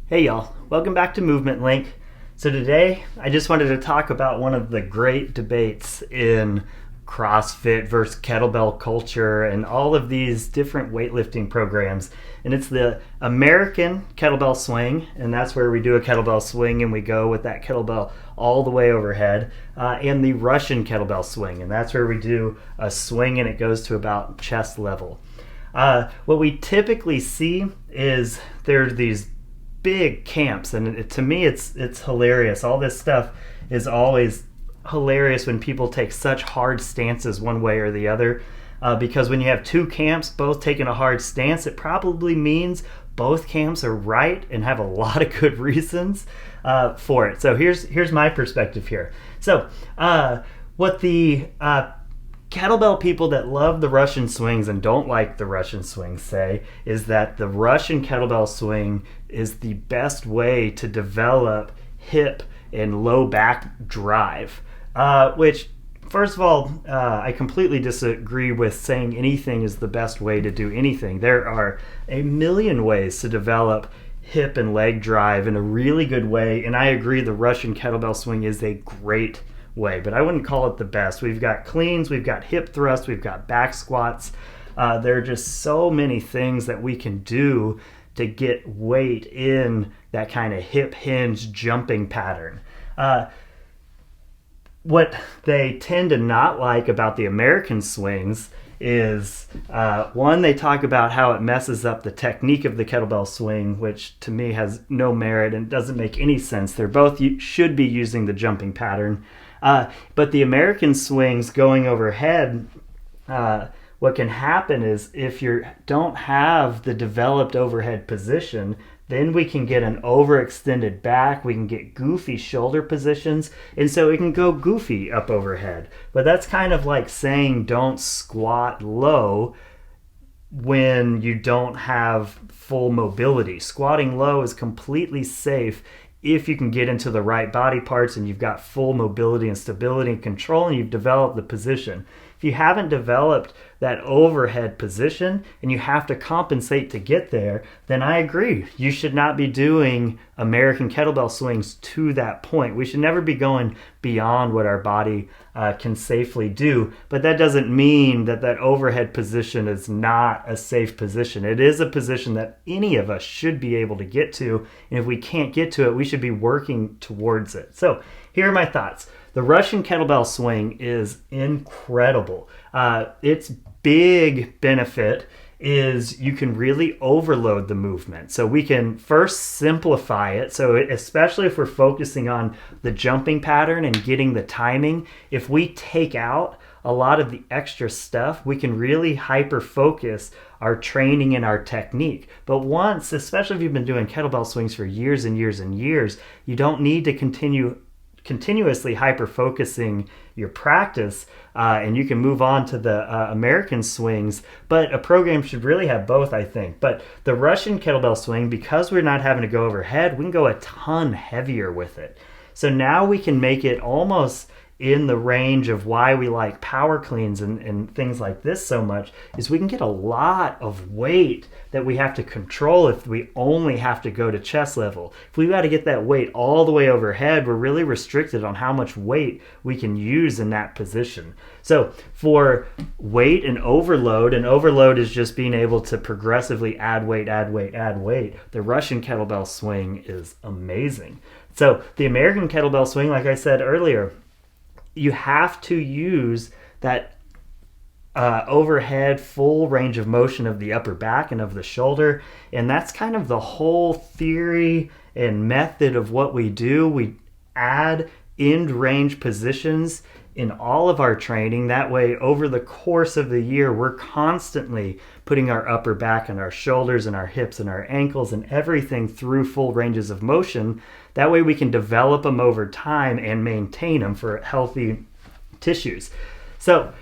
Hey y'all, welcome back to Movement Link. So today I just wanted to talk about one of the great debates in CrossFit versus kettlebell culture and all of these different weightlifting programs. And it's the American Kettlebell Swing, and that's where we do a kettlebell swing and we go with that kettlebell all the way overhead, and the Russian Kettlebell Swing, and that's where we do a swing and it goes to about chest level. What we typically see is there's these big camps, and to me it's hilarious. All this stuff is always hilarious when people take such hard stances one way or the other, because when you have two camps both taking a hard stance, it probably means both camps are right and have a lot of good reasons for it. So here's my perspective here. So what the kettlebell people that love the Russian swings and don't like the Russian swings say is that the Russian kettlebell swing is the best way to develop hip and low back drive, which first of all, I completely disagree with saying anything is the best way to do anything. There are a million ways to develop hip and leg drive in a really good way, and I agree the Russian kettlebell swing is a great way, but I wouldn't call it the best. We've got cleans, we've got hip thrusts, we've got back squats. There are just so many things that we can do to get weight in that kind of hip hinge jumping pattern. What they tend to not like about the American swings is one, they talk about how it messes up the technique of the kettlebell swing, which to me has no merit and doesn't make any sense. They're both should be using the jumping pattern. But the American swings going overhead, what can happen is if you don't have the developed overhead position, then we can get an overextended back, we can get goofy shoulder positions, and so it can go goofy up overhead. But that's kind of like saying don't squat low when you don't have full mobility. Squatting low is completely safe if you can get into the right body parts and you've got full mobility and stability and control and you've developed the position. If you haven't developed that overhead position and you have to compensate to get there, then I agree. You should not be doing American kettlebell swings to that point. We should never be going beyond what our body can safely do. But that doesn't mean that that overhead position is not a safe position. It is a position that any of us should be able to get to. And if we can't get to it, we should be working towards it. So here are my thoughts. The Russian kettlebell swing is incredible. Its big benefit is you can really overload the movement. So we can first simplify it. So especially if we're focusing on the jumping pattern and getting the timing, if we take out a lot of the extra stuff, we can really hyper focus our training and our technique. But once, especially if you've been doing kettlebell swings for years and years and years, you don't need to continuously hyper focusing your practice, and you can move on to the American swings. But a program should really have both, I think. But the Russian kettlebell swing, because we're not having to go overhead, we can go a ton heavier with it. So now we can make it almost in the range of why we like power cleans and things like this so much, is we can get a lot of weight that we have to control if we only have to go to chest level. If we've got to get that weight all the way overhead, we're really restricted on how much weight we can use in that position. So for weight and overload is just being able to progressively add weight, the Russian kettlebell swing is amazing. So the American kettlebell swing, like I said earlier, you have to use that overhead full range of motion of the upper back and of the shoulder. And that's kind of the whole theory and method of what we do. We add end range positions in all of our training. That way, over the course of the year, we're constantly putting our upper back and our shoulders and our hips and our ankles and everything through full ranges of motion. That way we can develop them over time and maintain them for healthy tissues. So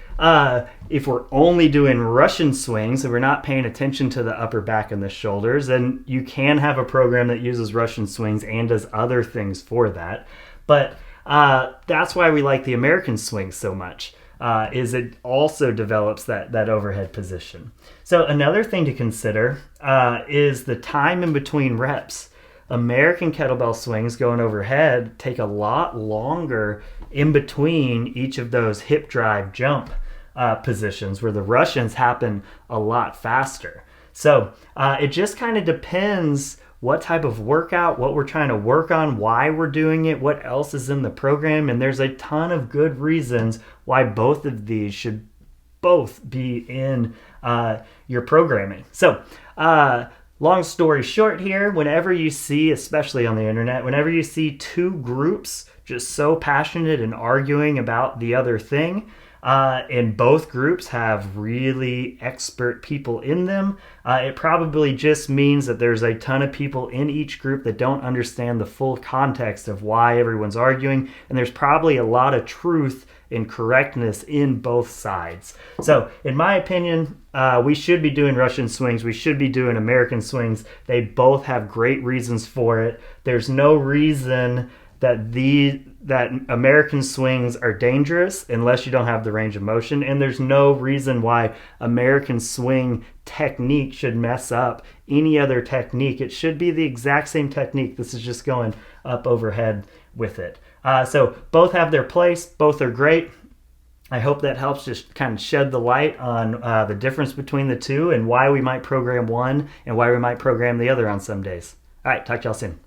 if we're only doing Russian swings and we're not paying attention to the upper back and the shoulders, then you can have a program that uses Russian swings and does other things for that. But that's why we like the American swing so much, is it also develops that overhead position. So another thing to consider is the time in between reps. American kettlebell swings going overhead take a lot longer in between each of those hip drive jump positions, where the Russians happen a lot faster. So it just kind of depends what type of workout, what we're trying to work on, why we're doing it, what else is in the program. And there's a ton of good reasons why both of these should both be in your programming. So long story short here, whenever you see, especially on the internet, whenever you see two groups just so passionate and arguing about the other thing, and both groups have really expert people in them, it probably just means that there's a ton of people in each group that don't understand the full context of why everyone's arguing, and there's probably a lot of truth and correctness in both sides. So in my opinion, we should be doing Russian swings, we should be doing American swings. They both have great reasons for it. There's no reason that American swings are dangerous unless you don't have the range of motion, and there's no reason why American swing technique should mess up any other technique. It should be the exact same technique. This is just going up overhead with it. So both have their place, both are great. I hope that helps just kind of shed the light on the difference between the two and why we might program one and why we might program the other on some days. All right, talk to y'all soon.